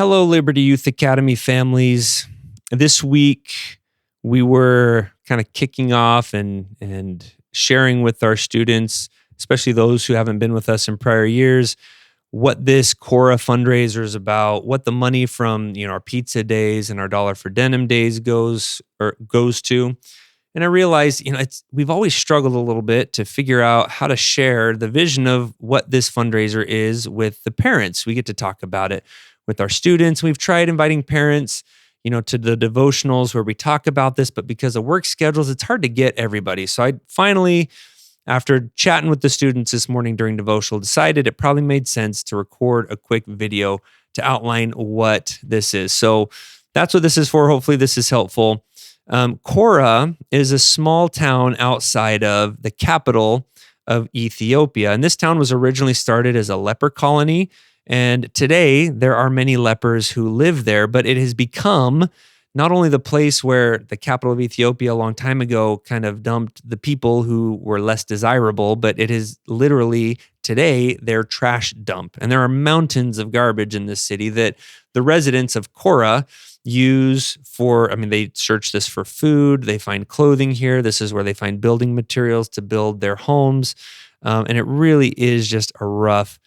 Hello, Liberty Youth Academy families. This week, we were kind of kicking off and sharing with our students, especially those who haven't been with us in prior years, what this Korah fundraiser is about, what the money from our pizza days and our dollar for denim days goes to. And I realized, we've always struggled a little bit to figure out how to share the vision of what this fundraiser is with the parents. We get to talk about it with our students. We've tried inviting parents, to the devotionals where we talk about this, but because of work schedules, it's hard to get everybody. So I finally, after chatting with the students this morning during devotional, decided it probably made sense to record a quick video to outline what this is. So that's what this is for. Hopefully this is helpful. Korah is a small town outside of the capital of Ethiopia. And this town was originally started as a leper colony. And today there are many lepers who live there, but it has become not only the place where the capital of Ethiopia a long time ago kind of dumped the people who were less desirable, but it is literally today their trash dump. And there are mountains of garbage in this city that the residents of Korah use they search this for food. They find clothing here. This is where they find building materials to build their homes. And it really is just a rough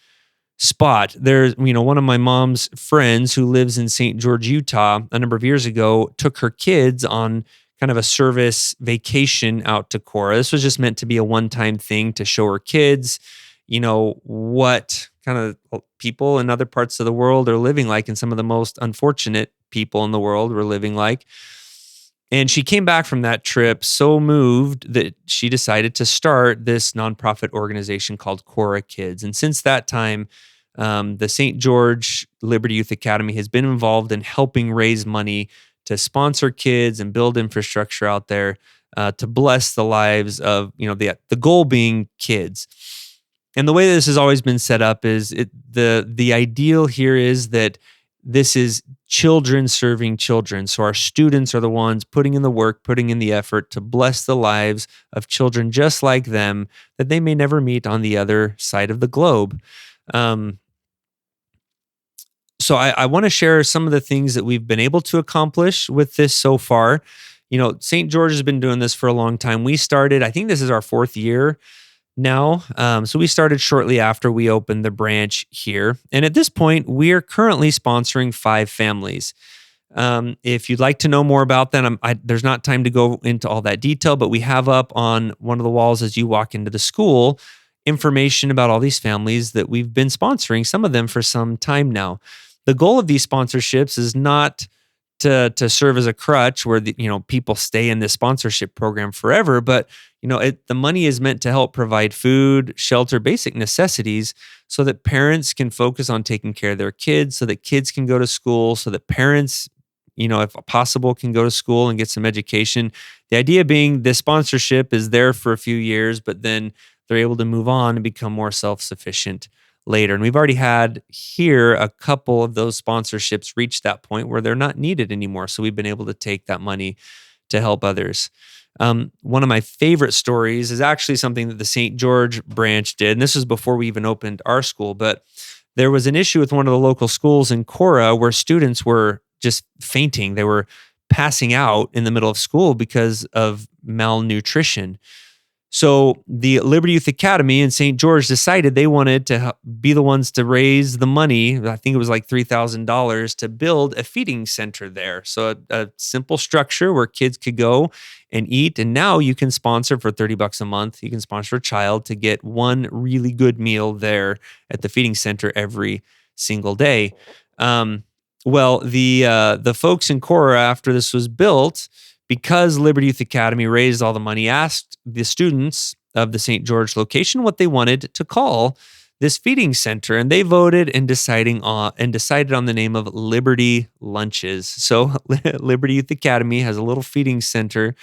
spot. There's, one of my mom's friends who lives in St. George, Utah, a number of years ago, took her kids on kind of a service vacation out to Korah. This was just meant to be a one-time thing to show her kids, what kind of people in other parts of the world are living like, and some of the most unfortunate people in the world were living like. And she came back from that trip so moved that she decided to start this nonprofit organization called Korah Kids. And since that time, the St. George Liberty Youth Academy has been involved in helping raise money to sponsor kids and build infrastructure out there to bless the lives of, the goal being kids. And the way this has always been set up is the ideal here is that this is children serving children. So our students are the ones putting in the work, putting in the effort to bless the lives of children just like them that they may never meet on the other side of the globe. So I want to share some of the things that we've been able to accomplish with this so far. St. George has been doing this for a long time. We started, I think this is our 4th year now. So we started shortly after we opened the branch here. And at this point, we are currently sponsoring 5 families. If you'd like to know more about that, there's not time to go into all that detail, but we have up on one of the walls as you walk into the school information about all these families that we've been sponsoring, some of them for some time now. The goal of these sponsorships is not to serve as a crutch where people stay in this sponsorship program forever, but the money is meant to help provide food, shelter, basic necessities, so that parents can focus on taking care of their kids, so that kids can go to school, so that parents, if possible, can go to school and get some education. The idea being this sponsorship is there for a few years, but then they're able to move on and become more self-sufficient later. And we've already had here a couple of those sponsorships reach that point where they're not needed anymore. So we've been able to take that money to help others. One of my favorite stories is actually something that the St. George branch did. And this was before we even opened our school, but there was an issue with one of the local schools in Korah where students were just fainting. They were passing out in the middle of school because of malnutrition. So the Liberty Youth Academy in St. George decided they wanted to be the ones to raise the money. I think it was like $3,000 to build a feeding center there. So a simple structure where kids could go and eat. And now you can sponsor for $30 a month. You can sponsor a child to get one really good meal there at the feeding center every single day. Well, the folks in Korah, after this was built, because Liberty Youth Academy raised all the money, asked the students of the St. George location what they wanted to call this feeding center, and they voted and decided on the name of Liberty Lunches. So Liberty Youth Academy has a little feeding center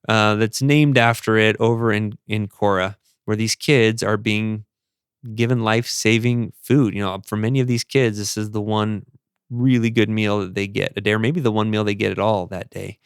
that's named after it over in Korah, where these kids are being given life-saving food. For many of these kids, this is the one really good meal that they get a day, or maybe the one meal they get at all that day.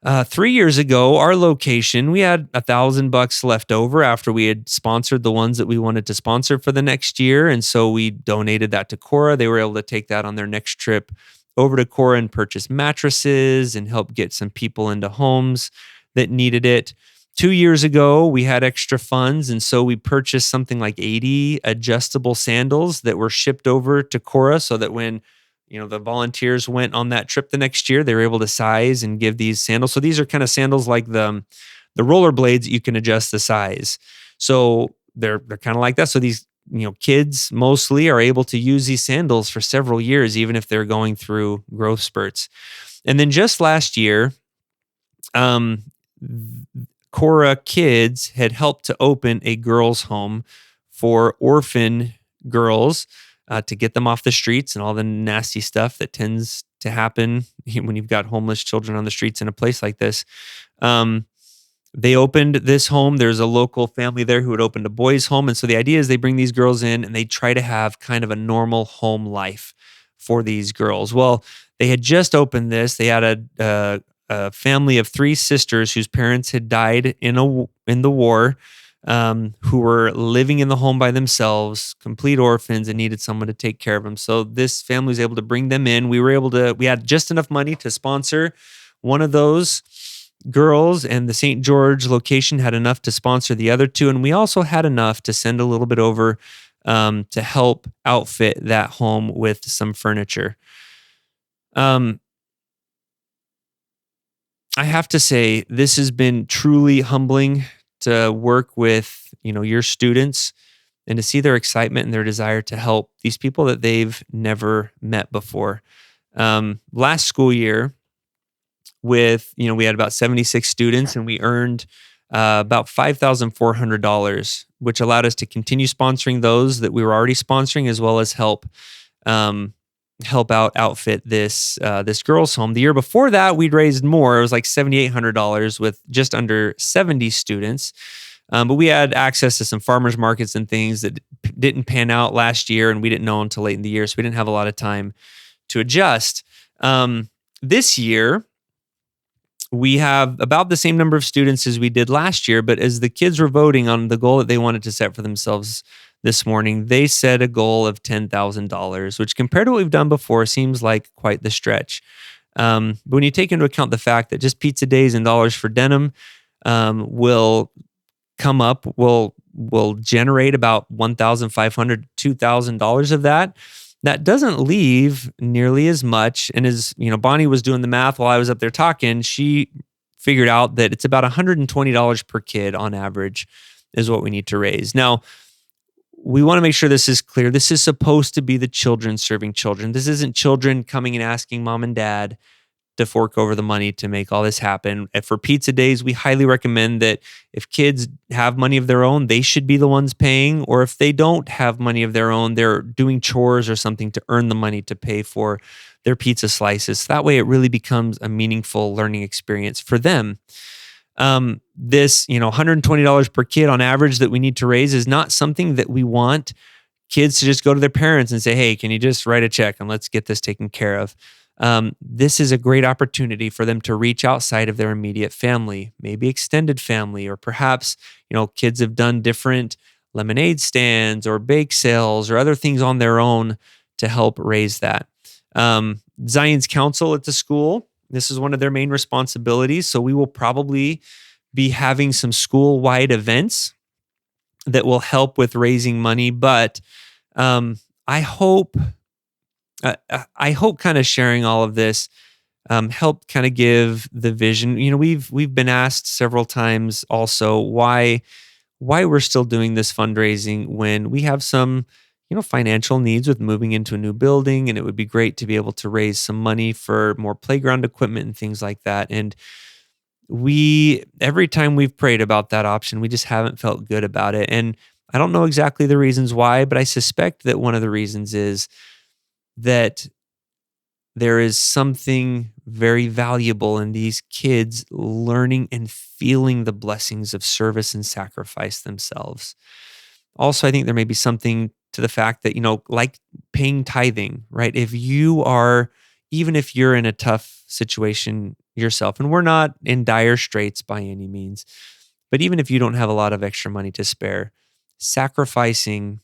3 years ago, our location, we had $1,000 left over after we had sponsored the ones that we wanted to sponsor for the next year. And so we donated that to Korah. They were able to take that on their next trip over to Korah and purchase mattresses and help get some people into homes that needed it. 2 years ago, we had extra funds. And so we purchased something like 80 adjustable sandals that were shipped over to Korah so that when the volunteers went on that trip the next year, they were able to size and give these sandals. So these are kind of sandals like the roller blades that you can adjust the size. So they're kind of like that. So these kids mostly are able to use these sandals for several years, even if they're going through growth spurts. And then just last year, Korah Kids had helped to open a girls' home for orphan girls to get them off the streets and all the nasty stuff that tends to happen when you've got homeless children on the streets in a place like this. They opened this home. There's a local family there who had opened a boys' home. And so the idea is they bring these girls in and they try to have kind of a normal home life for these girls. Well, they had just opened this. They had a family of 3 sisters whose parents had died in the war, who were living in the home by themselves, complete orphans, and needed someone to take care of them. So this family was able to bring them in. We had just enough money to sponsor one of those girls, and the St. George location had enough to sponsor the other 2. And we also had enough to send a little bit over to help outfit that home with some furniture. I have to say, this has been truly humbling to work with, your students and to see their excitement and their desire to help these people that they've never met before. Last school year, we had about 76 students and we earned about $5,400, which allowed us to continue sponsoring those that we were already sponsoring, as well as help outfit this girls' home. The year before that, we'd raised more. It was like $7,800 with just under 70 students. But we had access to some farmers markets and things that didn't pan out last year, and we didn't know until late in the year, so we didn't have a lot of time to adjust. This year, we have about the same number of students as we did last year, but as the kids were voting on the goal that they wanted to set for themselves this morning, they set a goal of $10,000, which compared to what we've done before seems like quite the stretch. But when you take into account the fact that just pizza days and dollars for denim will generate about $1,500, $2,000 of that. That doesn't leave nearly as much. And as Bonnie was doing the math while I was up there talking, she figured out that it's about $120 per kid on average is what we need to raise. Now, we want to make sure this is clear. This is supposed to be the children serving children. This isn't children coming and asking mom and dad to fork over the money to make all this happen. And for pizza days, we highly recommend that if kids have money of their own, they should be the ones paying. Or if they don't have money of their own, they're doing chores or something to earn the money to pay for their pizza slices. That way it really becomes a meaningful learning experience for them. This, $120 per kid on average that we need to raise is not something that we want kids to just go to their parents and say, hey, can you just write a check and let's get this taken care of. This is a great opportunity for them to reach outside of their immediate family, maybe extended family, or perhaps, kids have done different lemonade stands or bake sales or other things on their own to help raise that. Zion's Council at the school, this is one of their main responsibilities. So we will probably be having some school-wide events that will help with raising money. But I hope kind of sharing all of this helped kind of give the vision. We've been asked several times also why we're still doing this fundraising when we have some financial needs with moving into a new building, and it would be great to be able to raise some money for more playground equipment and things like that. And every time we've prayed about that option, we just haven't felt good about it. And I don't know exactly the reasons why, but I suspect that one of the reasons is that there is something very valuable in these kids learning and feeling the blessings of service and sacrifice themselves. Also, I think there may be something to the fact that, like paying tithing, right? Even if you're in a tough situation yourself. And we're not in dire straits by any means. But even if you don't have a lot of extra money to spare, sacrificing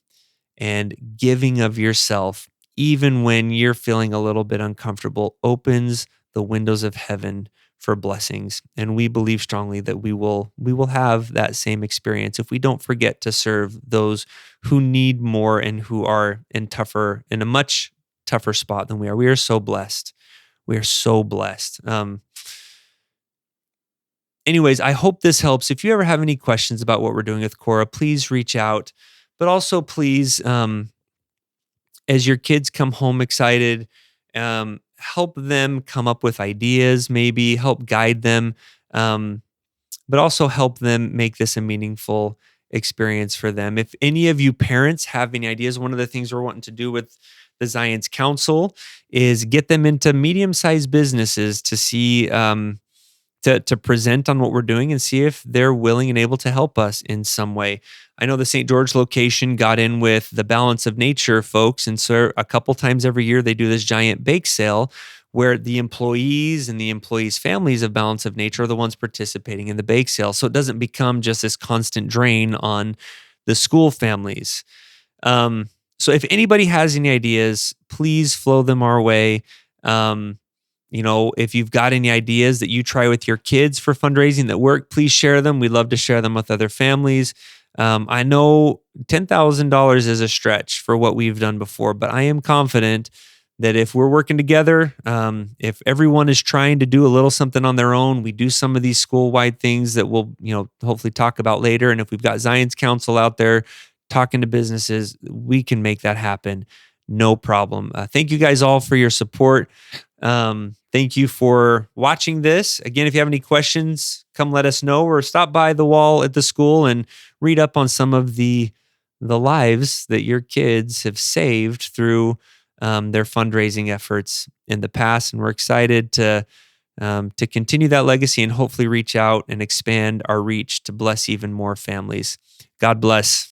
and giving of yourself, even when you're feeling a little bit uncomfortable, opens the windows of heaven for blessings. And we believe strongly that we will have that same experience if we don't forget to serve those who need more and who are in a much tougher spot than we are. We are so blessed. We are so blessed. Anyways, I hope this helps. If you ever have any questions about what we're doing with Korah, please reach out. But also, please, as your kids come home excited, help them come up with ideas, maybe help guide them, but also help them make this a meaningful experience for them. If any of you parents have any ideas, one of the things we're wanting to do with the Zion's Council is get them into medium-sized businesses to see to present on what we're doing and see if they're willing and able to help us in some way. I know the St. George location got in with the Balance of Nature folks, and so a couple times every year they do this giant bake sale where the employees and the employees' families of Balance of Nature are the ones participating in the bake sale. So it doesn't become just this constant drain on the school families. So if anybody has any ideas, please flow them our way. If you've got any ideas that you try with your kids for fundraising that work, please share them. We'd love to share them with other families. I know $10,000 is a stretch for what we've done before, but I am confident that if we're working together, if everyone is trying to do a little something on their own, we do some of these school-wide things that we'll, hopefully talk about later. And if we've got Zion's Council out there talking to businesses, we can make that happen. No problem. Thank you guys all for your support. Thank you for watching this. Again, if you have any questions, come let us know, or stop by the wall at the school and read up on some of the lives that your kids have saved through their fundraising efforts in the past. And we're excited to continue that legacy and hopefully reach out and expand our reach to bless even more families. God bless.